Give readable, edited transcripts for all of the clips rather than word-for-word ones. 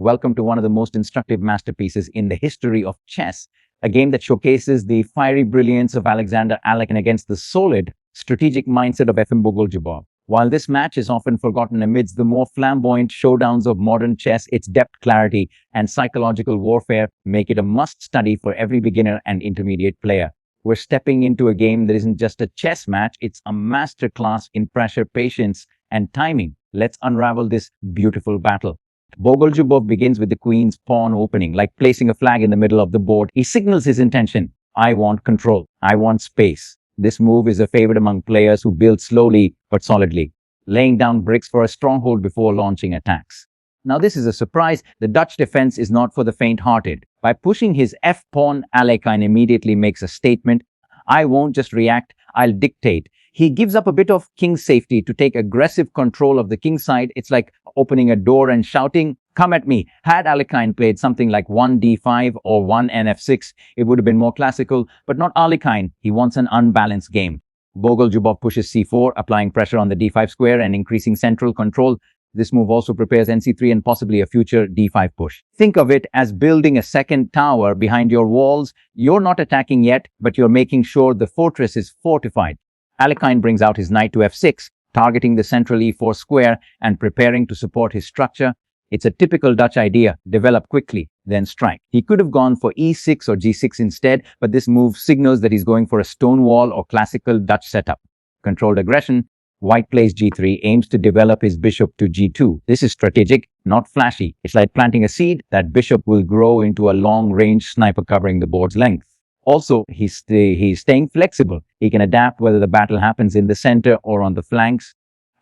Welcome to one of the most instructive masterpieces in the history of chess, a game that showcases the fiery brilliance of Alexander Alekhine against the solid, strategic mindset of Efim Bogoljubov. While this match is often forgotten amidst the more flamboyant showdowns of modern chess, its depth, clarity, and psychological warfare make it a must-study for every beginner and intermediate player. We're stepping into a game that isn't just a chess match, it's a masterclass in pressure, patience, and timing. Let's unravel this beautiful battle. Bogoljubov begins with the queen's pawn opening, like placing a flag in the middle of the board. He signals his intention. I want control. I want space. This move is a favorite among players who build slowly but solidly, laying down bricks for a stronghold before launching attacks. Now this is a surprise. The Dutch defense is not for the faint-hearted. By pushing his f-pawn, Alekhine immediately makes a statement. I won't just react, I'll dictate. He gives up a bit of king safety to take aggressive control of the king side. It's like opening a door and shouting, come at me. Had Alekhine played something like 1d5 or 1nf6, it would have been more classical, but not Alekhine. He wants an unbalanced game. Bogoljubov pushes c4, applying pressure on the d5 square and increasing central control. This move also prepares nc3 and possibly a future d5 push. Think of it as building a second tower behind your walls. You're not attacking yet, but you're making sure the fortress is fortified. Alekhine brings out his knight to f6, targeting the central e4 square and preparing to support his structure. It's a typical Dutch idea: develop quickly, then strike. He could have gone for e6 or g6 instead, but this move signals that he's going for a stone wall or classical Dutch setup. Controlled aggression. White plays g3, aims to develop his bishop to g2. This is strategic, not flashy. It's like planting a seed. That bishop will grow into a long-range sniper covering the board's length. Also, he's staying flexible. He can adapt whether the battle happens in the center or on the flanks.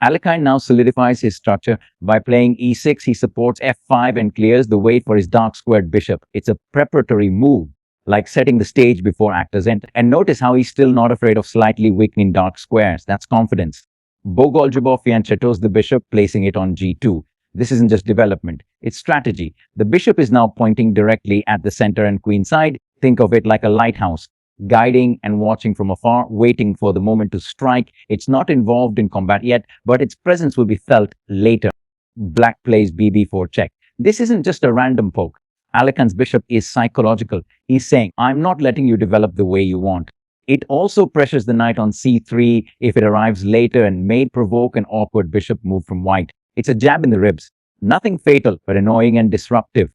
Alekhine now solidifies his structure. By playing e6, he supports f5 and clears the way for his dark squared bishop. It's a preparatory move, like setting the stage before actors enter. And notice how he's still not afraid of slightly weakening dark squares. That's confidence. Bogoljubov fianchettos the bishop, placing it on g2. This isn't just development, it's strategy. The bishop is now pointing directly at the center and queen side. Think of it like a lighthouse, guiding and watching from afar, waiting for the moment to strike. It's not involved in combat yet, but its presence will be felt later. Black plays bb4 check. This isn't just a random poke. Alekhine's bishop is psychological. He's saying, I'm not letting you develop the way you want. It also pressures the knight on c3 if it arrives later and may provoke an awkward bishop move from white. It's a jab in the ribs. Nothing fatal, but annoying and disruptive.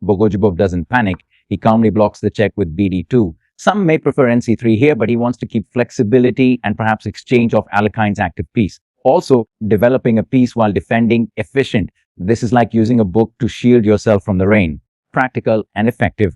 Bogoljubov doesn't panic. He calmly blocks the check with bd2. Some may prefer nc3 here, but he wants to keep flexibility and perhaps exchange off Alekhine's active piece. Also, developing a piece while defending, efficient. This is like using a book to shield yourself from the rain. Practical and effective.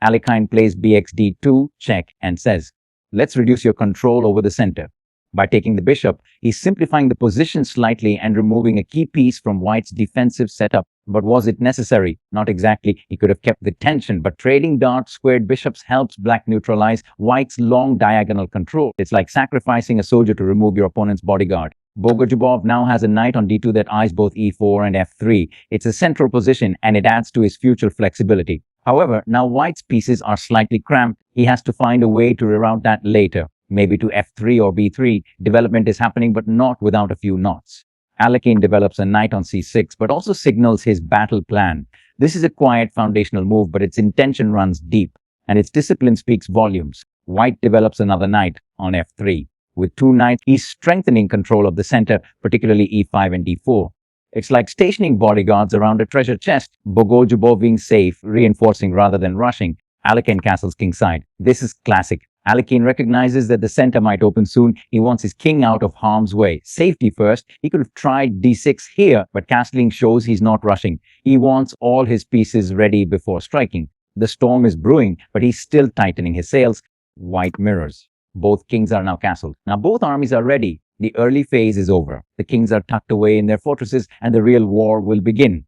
Alekhine plays bxd2, check, and says, let's reduce your control over the center. By taking the bishop, he's simplifying the position slightly and removing a key piece from white's defensive setup. But was it necessary? Not exactly. He could have kept the tension, but trading dark squared bishops helps black neutralize white's long diagonal control. It's like sacrificing a soldier to remove your opponent's bodyguard. Bogoljubov now has a knight on d2 that eyes both e4 and f3. It's a central position and it adds to his future flexibility. However, now white's pieces are slightly cramped. He has to find a way to reroute that later, maybe to f3 or b3. Development is happening, but not without a few knots. Alekhine develops a knight on c6, but also signals his battle plan. This is a quiet foundational move, but its intention runs deep, and its discipline speaks volumes. White develops another knight on f3. With two knights, he's strengthening control of the center, particularly e5 and d4. It's like stationing bodyguards around a treasure chest. Bogoljubov being safe, reinforcing rather than rushing. Alekhine castles kingside. This is classic. Alekhine recognizes that the center might open soon. He wants his king out of harm's way. Safety first. He could have tried d6 here, but castling shows he's not rushing. He wants all his pieces ready before striking. The storm is brewing, but he's still tightening his sails. White mirrors. Both kings are now castled. Now both armies are ready. The early phase is over. The kings are tucked away in their fortresses, and the real war will begin.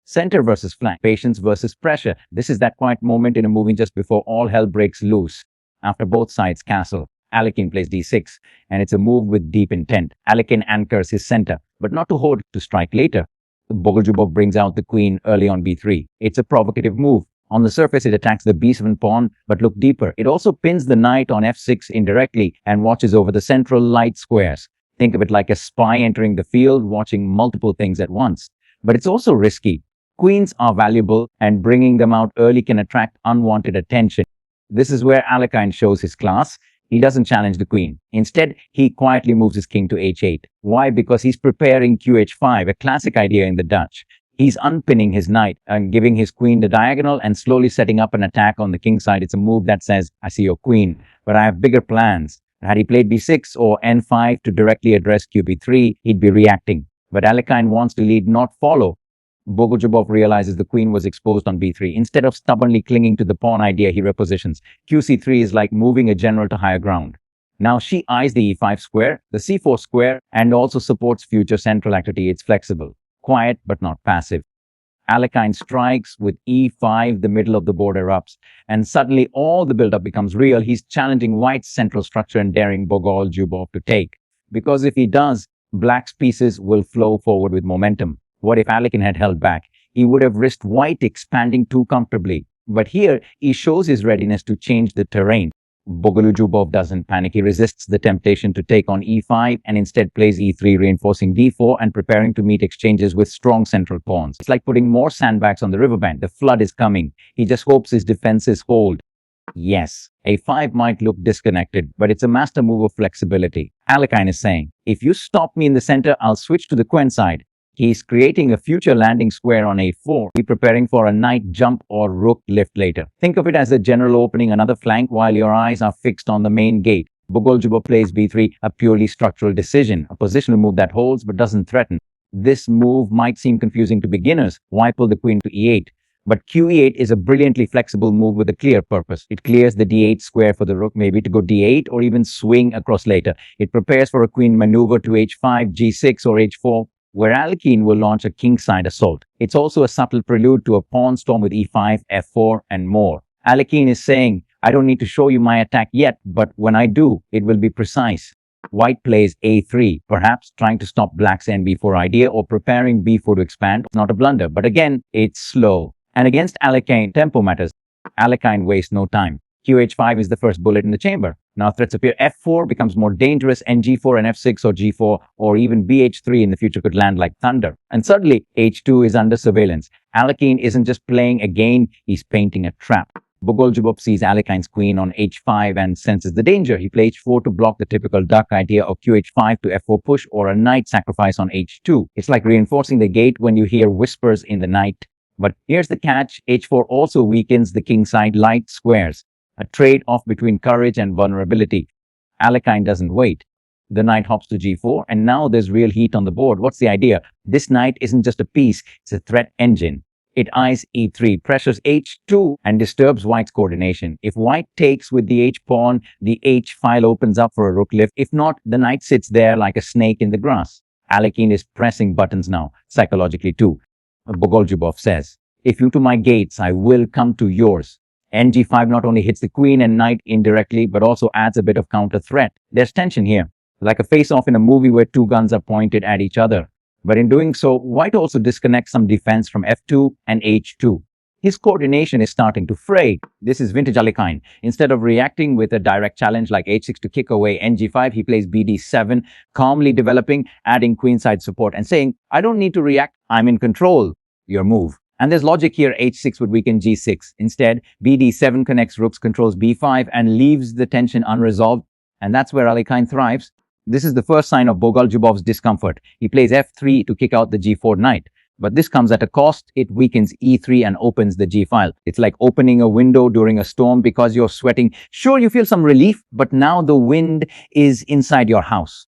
Center versus flank. Patience versus pressure. This is that quiet moment in a movie just before all hell breaks loose. After both sides castle, Alekhine plays d6, and it's a move with deep intent. Alekhine anchors his center, but not to hold, to strike later. Bogoljubov brings out the queen early on b3. It's a provocative move. On the surface, it attacks the b7 pawn, but look deeper. It also pins the knight on f6 indirectly and watches over the central light squares. Think of it like a spy entering the field, watching multiple things at once. But it's also risky. Queens are valuable, and bringing them out early can attract unwanted attention. This is where Alekhine shows his class. He doesn't challenge the queen. Instead, he quietly moves his king to h8. Why? Because he's preparing qh5, a classic idea in the Dutch. He's unpinning his knight and giving his queen the diagonal and slowly setting up an attack on the king side. It's a move that says, I see your queen, but I have bigger plans. Had he played b6 or n5 to directly address qb3, he'd be reacting. But Alekhine wants to lead, not follow. Bogoljubov realizes the queen was exposed on b3. Instead of stubbornly clinging to the pawn idea, he repositions. qc3 is like moving a general to higher ground. Now she eyes the e5 square, the c4 square, and also supports future central activity. It's flexible, quiet but not passive. Alekhine strikes with e5, the middle of the board erupts, and suddenly all the build-up becomes real. He's challenging white's central structure and daring Bogoljubov to take. Because if he does, black's pieces will flow forward with momentum. What if Alekhine had held back? He would have risked white expanding too comfortably. But here, he shows his readiness to change the terrain. Bogoljubov doesn't panic. He resists the temptation to take on e5 and instead plays e3, reinforcing d4 and preparing to meet exchanges with strong central pawns. It's like putting more sandbags on the riverbank. The flood is coming. He just hopes his defenses hold. Yes, a5 might look disconnected, but it's a master move of flexibility. Alekhine is saying, if you stop me in the center, I'll switch to the queen side. He's creating a future landing square on a4. He's preparing for a knight jump or rook lift later. Think of it as a general opening another flank while your eyes are fixed on the main gate. Bogoljubov plays b3, a purely structural decision, a positional move that holds but doesn't threaten. This move might seem confusing to beginners. Why pull the queen to e8? But qe8 is a brilliantly flexible move with a clear purpose. It clears the d8 square for the rook, maybe to go d8 or even swing across later. It prepares for a queen maneuver to h5, g6 or h4. Where Alekhine will launch a kingside assault. It's also a subtle prelude to a pawn storm with e5, f4, and more. Alekhine is saying, I don't need to show you my attack yet, but when I do, it will be precise. White plays a3, perhaps trying to stop black's nb4 idea or preparing b4 to expand. It's not a blunder, but again, it's slow. And against Alekhine, tempo matters. Alekhine wastes no time. qh5 is the first bullet in the chamber. Now threats appear. f4 becomes more dangerous, and g4 and f6 or g4 or even bh3 in the future could land like thunder. And suddenly, h2 is under surveillance. Alekhine isn't just playing a game, he's painting a trap. Bogoljubov sees Alekhine's queen on h5 and senses the danger. He plays h4 to block the typical duck idea of qh5 to f4 push or a knight sacrifice on h2. It's like reinforcing the gate when you hear whispers in the night. But here's the catch, h4 also weakens the kingside light squares. A trade-off between courage and vulnerability. Alekhine doesn't wait. The knight hops to g4, and now there's real heat on the board. What's the idea? This knight isn't just a piece, it's a threat engine. It eyes e3, pressures h2, and disturbs white's coordination. If white takes with the h-pawn, the h-file opens up for a rook lift. If not, the knight sits there like a snake in the grass. Alekhine is pressing buttons now, psychologically too. Bogoljubov says, if you to my gates, I will come to yours. Ng5 not only hits the queen and knight indirectly, but also adds a bit of counter threat. There's tension here, like a face-off in a movie where two guns are pointed at each other. But in doing so, white also disconnects some defense from f2 and h2. His coordination is starting to fray. This is vintage Alekhine. Instead of reacting with a direct challenge like h6 to kick away Ng5, he plays bd7, calmly developing, adding queenside support and saying, I don't need to react, I'm in control. Your move. And there's logic here, h6 would weaken g6. Instead, bd7 connects rooks, controls b5, and leaves the tension unresolved. And that's where Alekhine thrives. This is the first sign of Bogoljubov's discomfort. He plays f3 to kick out the g4 knight. But this comes at a cost. It weakens e3 and opens the g-file. It's like opening a window during a storm because you're sweating. Sure, you feel some relief, but now the wind is inside your house.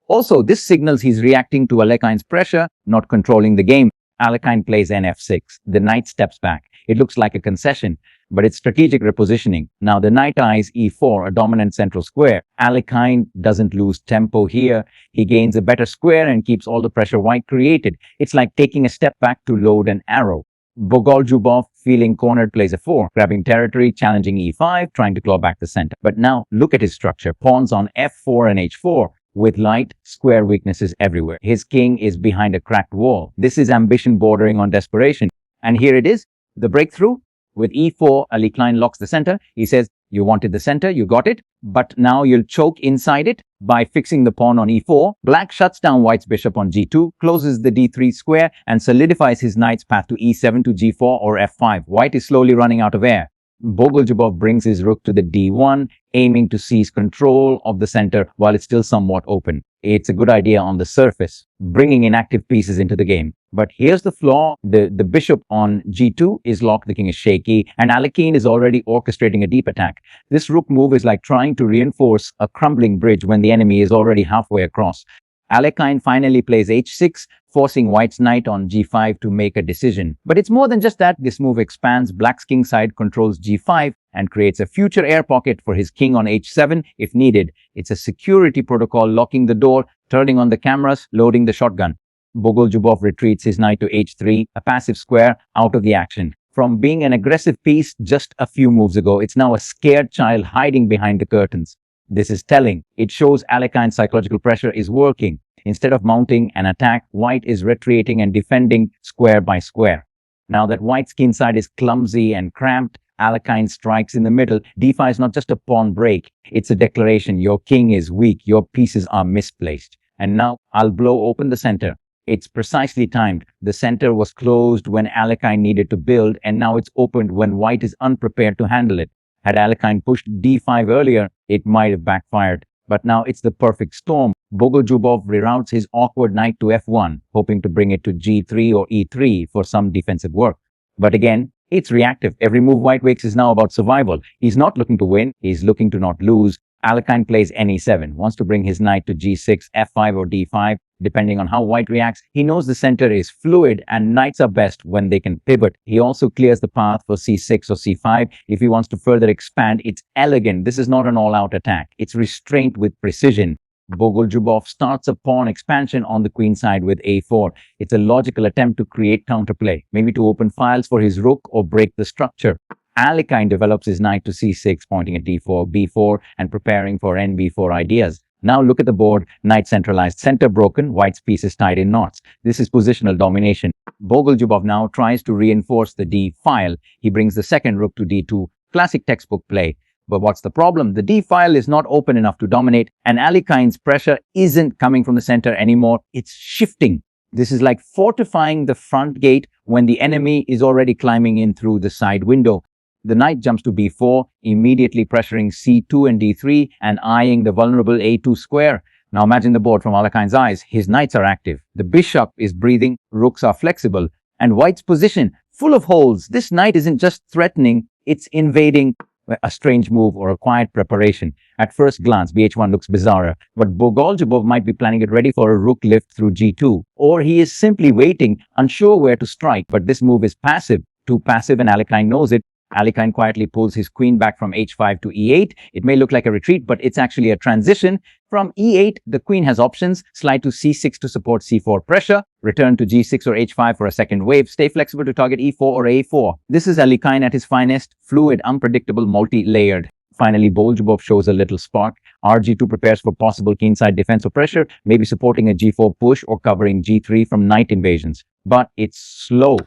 Also, this signals he's reacting to Alekhine's pressure, not controlling the game. Alekhine plays nf6. The knight steps back. It looks like a concession, but it's strategic repositioning. Now the knight eyes e4, a dominant central square. Alekhine doesn't lose tempo here. He gains a better square and keeps all the pressure white created. It's like taking a step back to load an arrow. Bogoljubov, feeling cornered, plays a4, grabbing territory, challenging e5, trying to claw back the center. But now look at his structure. Pawns on f4 and h4. With light square weaknesses everywhere. His king is behind a cracked wall. This is ambition bordering on desperation. And here it is, the breakthrough. With e4, Alekhine locks the center. He says, you wanted the center, you got it, but now you'll choke inside it by fixing the pawn on e4. Black shuts down white's bishop on g2, closes the d3 square, and solidifies his knight's path to e7 to g4 or f5. White is slowly running out of air. Bogoljubov brings his rook to the d1, aiming to seize control of the center while it's still somewhat open. It's a good idea on the surface, bringing inactive pieces into the game. But here's the flaw. The bishop on g2 is locked, the king is shaky, and Alekhine is already orchestrating a deep attack. This rook move is like trying to reinforce a crumbling bridge when the enemy is already halfway across. Alekhine finally plays h6, forcing white's knight on g5 to make a decision. But it's more than just that. This move expands black's king side, controls g5, and creates a future air pocket for his king on h7 if needed. It's a security protocol, locking the door, turning on the cameras, loading the shotgun. Bogoljubov retreats his knight to h3, a passive square, out of the action. From being an aggressive piece just a few moves ago, it's now a scared child hiding behind the curtains. This is telling. It shows Alekhine's psychological pressure is working. Instead of mounting an attack, white is retreating and defending square by square. Now that white's king side is clumsy and cramped, Alekhine strikes in the middle. d5 is not just a pawn break. It's a declaration. Your king is weak. Your pieces are misplaced. And now I'll blow open the center. It's precisely timed. The center was closed when Alekhine needed to build, and now it's opened when white is unprepared to handle it. Had Alekhine pushed d5 earlier, it might have backfired. But now it's the perfect storm. Bogoljubov reroutes his awkward knight to f1, hoping to bring it to g3 or e3 for some defensive work. But again, it's reactive. Every move white makes is now about survival. He's not looking to win, he's looking to not lose. Alekhine plays ne7, wants to bring his knight to g6, f5 or d5, depending on how white reacts. He knows the center is fluid and knights are best when they can pivot. He also clears the path for c6 or c5 if he wants to further expand. It's elegant. This is not an all-out attack. It's restraint with precision. Bogoljubov starts a pawn expansion on the queen side with a4. It's a logical attempt to create counterplay, maybe to open files for his rook or break the structure. Alekhine develops his knight to c6, pointing at d4, b4, and preparing for nb4 ideas. Now look at the board. Knight centralized, center broken, white's piece is tied in knots. This is positional domination. Bogoljubov now tries to reinforce the d file. He brings the second rook to d2. Classic textbook play. But what's the problem? The d file is not open enough to dominate, and Alekhine's pressure isn't coming from the center anymore. It's shifting. This is like fortifying the front gate when the enemy is already climbing in through the side window. The knight jumps to b4, immediately pressuring c2 and d3 and eyeing the vulnerable a2 square. Now imagine the board from Alekhine's eyes. His knights are active. The bishop is breathing. Rooks are flexible. And white's position, full of holes. This knight isn't just threatening, it's invading. A strange move or a quiet preparation. At first glance, bh1 looks bizarre, but Bogoljubov might be planning it ready for a rook lift through g2. Or he is simply waiting, unsure where to strike. But this move is passive. Too passive, and Alekhine knows it. Alekhine quietly pulls his queen back from h5 to e8. It may look like a retreat, but it's actually a transition. From e8, the queen has options. Slide to c6 to support c4 pressure. Return to g6 or h5 for a second wave. Stay flexible to target e4 or a4. This is Alekhine at his finest. Fluid, unpredictable, multi-layered. Finally, Bogoljubov shows a little spark. rg2 prepares for possible queenside defense or pressure, maybe supporting a g4 push or covering g3 from knight invasions. But it's slow.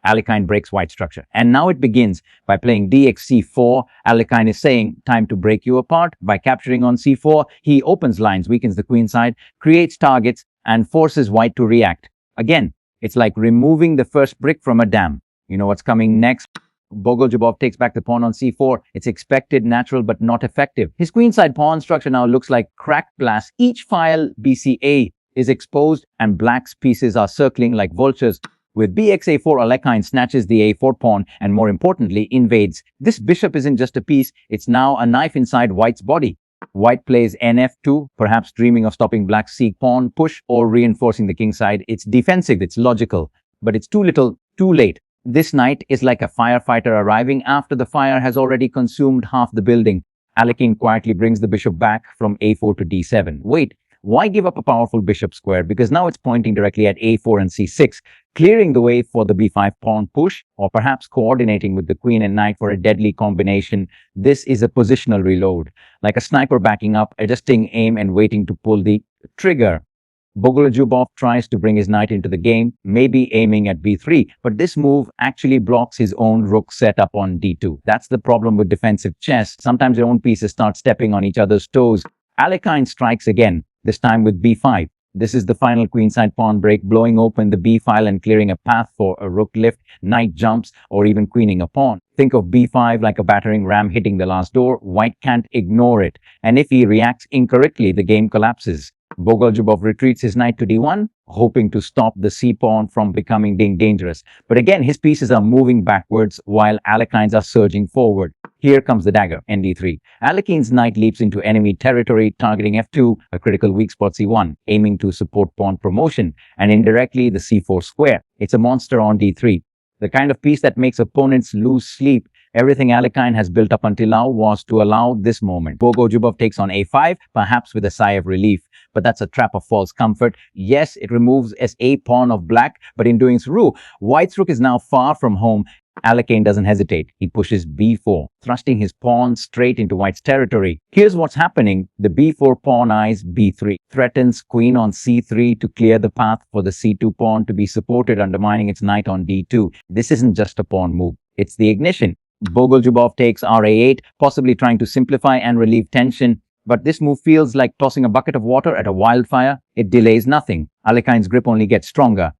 Alekhine breaks white structure. And now it begins. By playing dxc4, Alekhine is saying, time to break you apart. By capturing on c4, he opens lines, weakens the queen side, creates targets, and forces white to react. Again, it's like removing the first brick from a dam. You know what's coming next? Bogoljubov takes back the pawn on c4. It's expected, natural, but not effective. His queenside pawn structure now looks like cracked glass. Each file, bca, is exposed, and black's pieces are circling like vultures. With bxa4, Alekhine snatches the a4 pawn and, more importantly, invades. This bishop isn't just a piece, it's now a knife inside white's body. White plays nf2, perhaps dreaming of stopping black's c-pawn push or reinforcing the king side. It's defensive, it's logical, but it's too little, too late. This knight is like a firefighter arriving after the fire has already consumed half the building. Alekhine quietly brings the bishop back from a4 to d7. Wait, why give up a powerful bishop square? Because now it's pointing directly at a4 and c6, clearing the way for the b5 pawn push, or perhaps coordinating with the queen and knight for a deadly combination. This is a positional reload, like a sniper backing up, adjusting aim and waiting to pull the trigger. Bogoljubov tries to bring his knight into the game, maybe aiming at b3, but this move actually blocks his own rook setup on d2. That's the problem with defensive chess. Sometimes your own pieces start stepping on each other's toes. Alekhine strikes again, this time with b5. This is the final queenside pawn break, blowing open the b file and clearing a path for a rook lift, knight jumps, or even queening a pawn. Think of b5 like a battering ram hitting the last door. White can't ignore it, and if he reacts incorrectly, the game collapses. Bogoljubov retreats his knight to d1, hoping to stop the c-pawn from becoming dangerous. But again, his pieces are moving backwards while Alekhine's are surging forward. Here comes the dagger, nd3. Alekhine's knight leaps into enemy territory, targeting f2, a critical weak spot c1, aiming to support pawn promotion, and indirectly the c4 square. It's a monster on d3. The kind of piece that makes opponents lose sleep. Everything Alekhine has built up until now was to allow this moment. Bogoljubov takes on a5, perhaps with a sigh of relief. But that's a trap of false comfort. Yes, it removes as a pawn of black, but in doing so, White's rook is now far from home. Alekhine doesn't hesitate. He pushes b4, thrusting his pawn straight into White's territory. Here's what's happening. The b4 pawn eyes b3, threatens queen on c3 to clear the path for the c2 pawn to be supported, undermining its knight on d2. This isn't just a pawn move. It's the ignition. Bogoljubov takes ra8, possibly trying to simplify and relieve tension. But this move feels like tossing a bucket of water at a wildfire. It delays nothing. Alekhine's grip only gets stronger.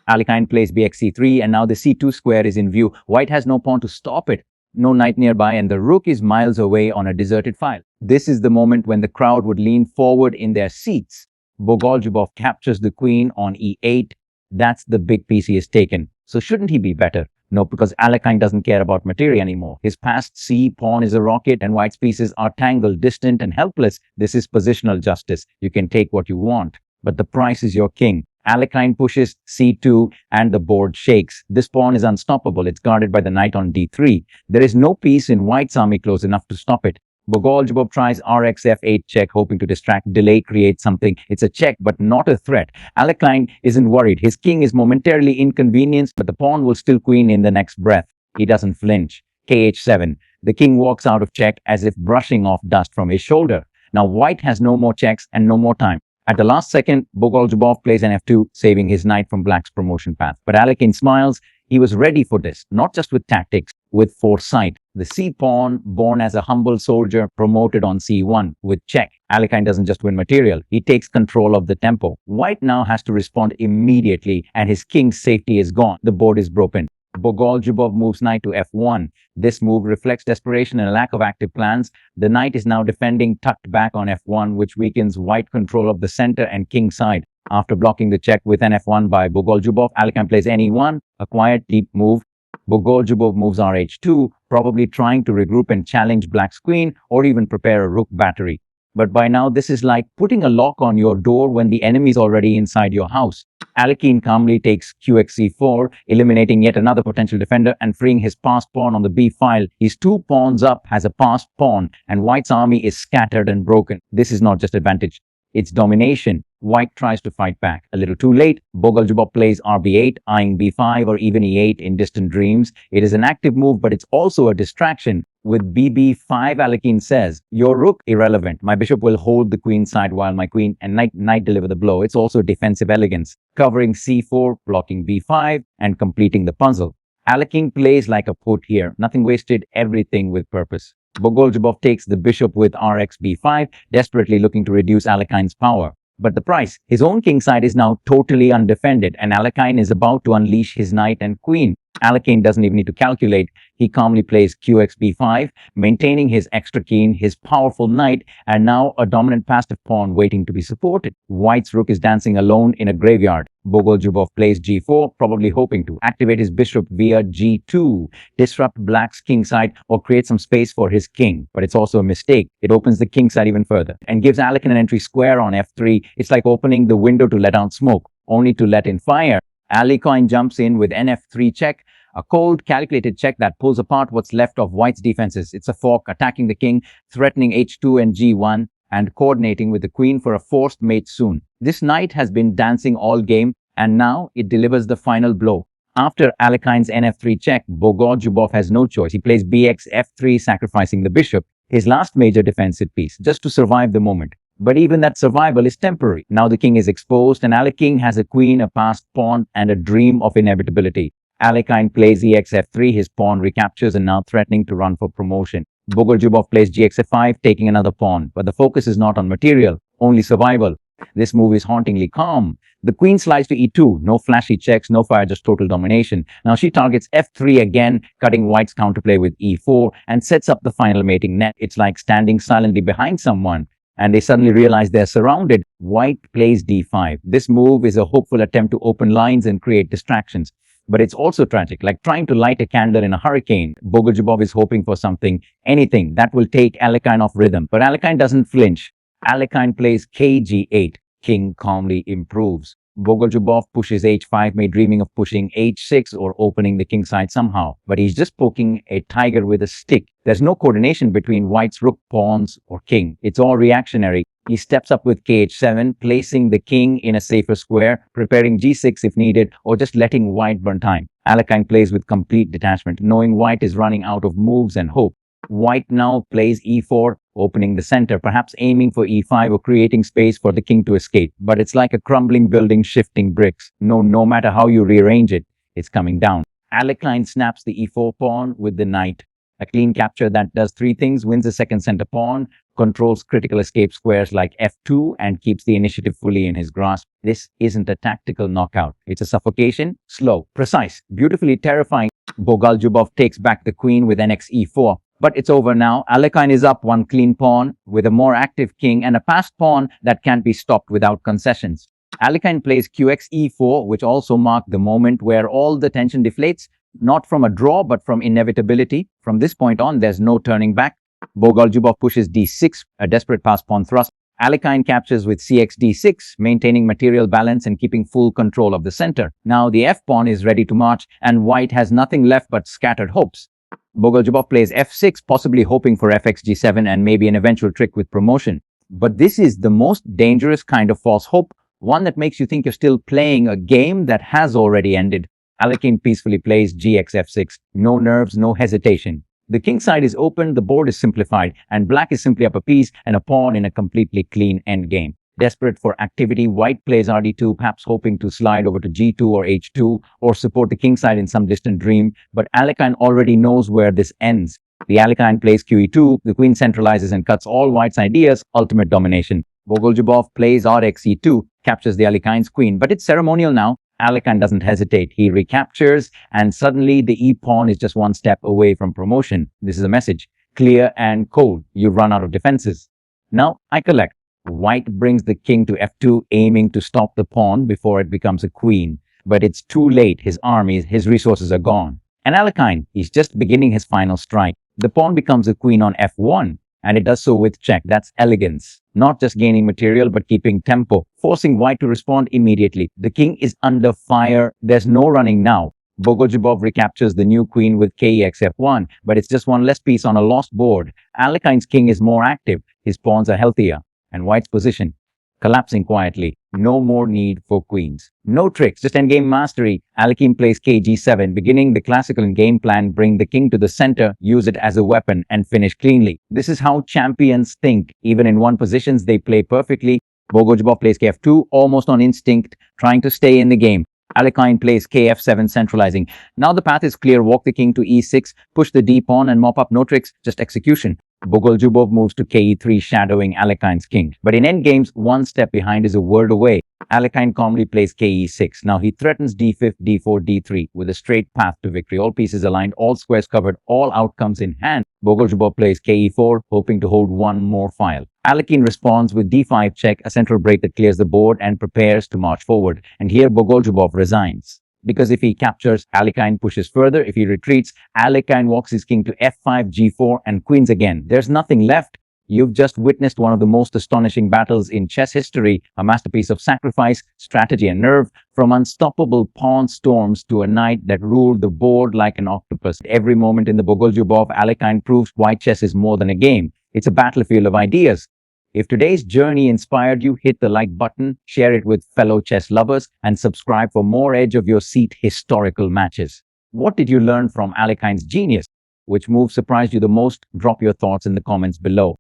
Alekhine plays bxc3, and now the c2 square is in view. White has no pawn to stop it, no knight nearby, and the rook is miles away on a deserted file. This is the moment when the crowd would lean forward in their seats. Bogoljubov captures the queen on e8. That's the big piece he has taken. So shouldn't he be better? No, because Alekhine doesn't care about material anymore. His passed c pawn is a rocket, and White's pieces are tangled, distant, and helpless. This is positional justice. You can take what you want, but the price is your king. Alekhine pushes c2, and the board shakes. This pawn is unstoppable. It's guarded by the knight on d3. There is no piece in White's army close enough to stop it. Bogoljubov tries rx f8 check, hoping to distract, delay, create something. It's a check, but not a threat. Alekhine isn't worried. His king is momentarily inconvenienced, but the pawn will still queen in the next breath. He doesn't flinch. kh7. The king walks out of check as if brushing off dust from his shoulder. Now White has no more checks and no more time. At the last second, Bogoljubov plays an f2, saving his knight from black's promotion path. But Alekhine smiles. He was ready for this, not just with tactics, with foresight. The c-pawn, born as a humble soldier, promoted on c1 with check. Alekhine doesn't just win material, he takes control of the tempo. White now has to respond immediately, and his king's safety is gone. The board is broken. Bogoljubov moves knight to f1. This move reflects desperation and a lack of active plans. The knight is now defending, tucked back on f1, which weakens White control of the center and king side. After blocking the check with an f1 by Bogoljubov, Alekhine plays ne1, a quiet, deep move. Bogoljubov moves rh2, probably trying to regroup and challenge black's queen, or even prepare a rook battery. But by now, this is like putting a lock on your door when the enemy is already inside your house. Alekhine calmly takes qxc4, eliminating yet another potential defender and freeing his passed pawn on the b file. He's 2 pawns up, has a passed pawn, and White's army is scattered and broken. This is not just advantage, it's domination. White tries to fight back. A little too late, Bogoljubov plays rb8, eyeing b5 or even e8 in distant dreams. It is an active move, but it's also a distraction. With bb5, Alekhine says, your rook irrelevant. My bishop will hold the queen side while my queen and knight deliver the blow. It's also defensive elegance, covering c4, blocking b5, and completing the puzzle. Alekhine plays like a poet here. Nothing wasted, everything with purpose. Bogoljubov takes the bishop with rx b5, desperately looking to reduce Alekhine's power. But the price, his own king side is now totally undefended, and Alekhine is about to unleash his knight and queen. Alekhine doesn't even need to calculate. He calmly plays qxb5, maintaining his extra king, his powerful knight, and now a dominant passive pawn waiting to be supported. White's rook is dancing alone in a graveyard. Bogoljubov plays g4, probably hoping to activate his bishop via g2, disrupt black's king side, or create some space for his king. But it's also a mistake. It opens the king side even further and gives Alekhine an entry square on f3. It's like opening the window to let out smoke, only to let in fire. Alekhine jumps in with nf3 check, a cold, calculated check that pulls apart what's left of White's defenses. It's a fork, attacking the king, threatening h2 and g1, and coordinating with the queen for a forced mate soon. This knight has been dancing all game, and now it delivers the final blow. After Alekhine's nf3 check, Bogoljubov has no choice. He plays bx f3, sacrificing the bishop, his last major defensive piece, just to survive the moment. But even that survival is temporary. Now the king is exposed, and Alekhine has a queen, a passed pawn, and a dream of inevitability. Alekhine plays exf3, his pawn recaptures and now threatening to run for promotion. Bogoljubov plays gxf5, taking another pawn, but the focus is not on material, only survival. This move is hauntingly calm. The queen slides to e2, no flashy checks, no fire, just total domination. Now she targets f3 again, cutting white's counterplay with e4 and sets up the final mating net. It's like standing silently behind someone, and they suddenly realize they're surrounded. White plays d5. This move is a hopeful attempt to open lines and create distractions. But it's also tragic, like trying to light a candle in a hurricane. Bogoljubov is hoping for something, anything, that will take Alekhine off rhythm. But Alekhine doesn't flinch. Alekhine plays kg8. King calmly improves. Bogoljubov pushes h5, may dreaming of pushing h6 or opening the king side somehow. But he's just poking a tiger with a stick. There's no coordination between white's rook, pawns, or king. It's all reactionary. He steps up with kh7, placing the king in a safer square, preparing g6 if needed, or just letting white burn time. Alekhine plays with complete detachment, knowing white is running out of moves and hope. White now plays e4, opening the center, perhaps aiming for e5 or creating space for the king to escape. But it's like a crumbling building shifting bricks. No matter how you rearrange it, it's coming down. Alekhine snaps the e4 pawn with the knight. A clean capture that does three things: wins the second center pawn, controls critical escape squares like f2, and keeps the initiative fully in his grasp. This isn't a tactical knockout. It's a suffocation, slow, precise, beautifully terrifying. Bogoljubov takes back the queen with nx e4. But it's over now. Alekhine is up one clean pawn with a more active king and a passed pawn that can't be stopped without concessions. Alekhine plays qx e4, which also marked the moment where all the tension deflates, not from a draw but from inevitability. From this point on, there's no turning back. Bogoljubov pushes d6, a desperate pass pawn thrust. Alekhine captures with cx d6, maintaining material balance and keeping full control of the center. Now the f pawn is ready to march, and white has nothing left but scattered hopes. Bogoljubov plays f6, possibly hoping for fx g7 and maybe an eventual trick with promotion. But this is the most dangerous kind of false hope, one that makes you think you're still playing a game that has already ended. Alekhine peacefully plays gx f6, no nerves, no hesitation. The king side is open, the board is simplified, and black is simply up a piece and a pawn in a completely clean endgame. Desperate for activity, white plays rd2, perhaps hoping to slide over to g2 or h2, or support the king side in some distant dream, but Alekhine already knows where this ends. The Alekhine plays qe2, the queen centralizes and cuts all white's ideas, ultimate domination. Bogoljubov plays rx e2, captures the Alekhine's queen, but it's ceremonial now. Alekhine doesn't hesitate. He recaptures, and suddenly the e-pawn is just one step away from promotion. This is a message, clear and cold. You've run out of defenses. Now I collect. White brings the king to f2, aiming to stop the pawn before it becomes a queen. But it's too late. His armies, his resources are gone. And Alekhine, he's just beginning his final strike. The pawn becomes a queen on f1, and it does so with check. That's elegance. Not just gaining material, but keeping tempo, forcing white to respond immediately. The king is under fire. There's no running now. Bogoljubov recaptures the new queen with kex f1, but it's just one less piece on a lost board. Alekhine's king is more active. His pawns are healthier. And white's position collapsing quietly. No more need for queens. No tricks, just endgame mastery. Alekhine plays kg7, beginning the classical game plan: bring the king to the center, use it as a weapon, and finish cleanly. This is how champions think. Even in one positions, they play perfectly. Bogoljubov plays kf2, almost on instinct, trying to stay in the game. Alekhine plays kf7, centralizing. Now the path is clear. Walk the king to e6, push the d-pawn and mop up. No tricks, just execution. Bogoljubov moves to ke3, shadowing Alekhine's king. But in endgames, one step behind is a word away. Alekhine calmly plays ke6. Now he threatens d5, d4, d3 with a straight path to victory. All pieces aligned, all squares covered, all outcomes in hand. Bogoljubov plays ke4, hoping to hold one more file. Alekhine responds with d5 check, a central break that clears the board, and prepares to march forward. And here Bogoljubov resigns. Because if he captures, Alekhine pushes further. If he retreats, Alekhine walks his king to f5, g4, and queens again. There's nothing left. You've just witnessed one of the most astonishing battles in chess history, a masterpiece of sacrifice, strategy, and nerve, from unstoppable pawn storms to a knight that ruled the board like an octopus. Every moment in the Bogoljubov Alekhine proves white chess is more than a game. It's a battlefield of ideas. If today's journey inspired you, hit the like button, share it with fellow chess lovers, and subscribe for more edge-of-your-seat historical matches. What did you learn from Alekhine's genius? Which move surprised you the most? Drop your thoughts in the comments below.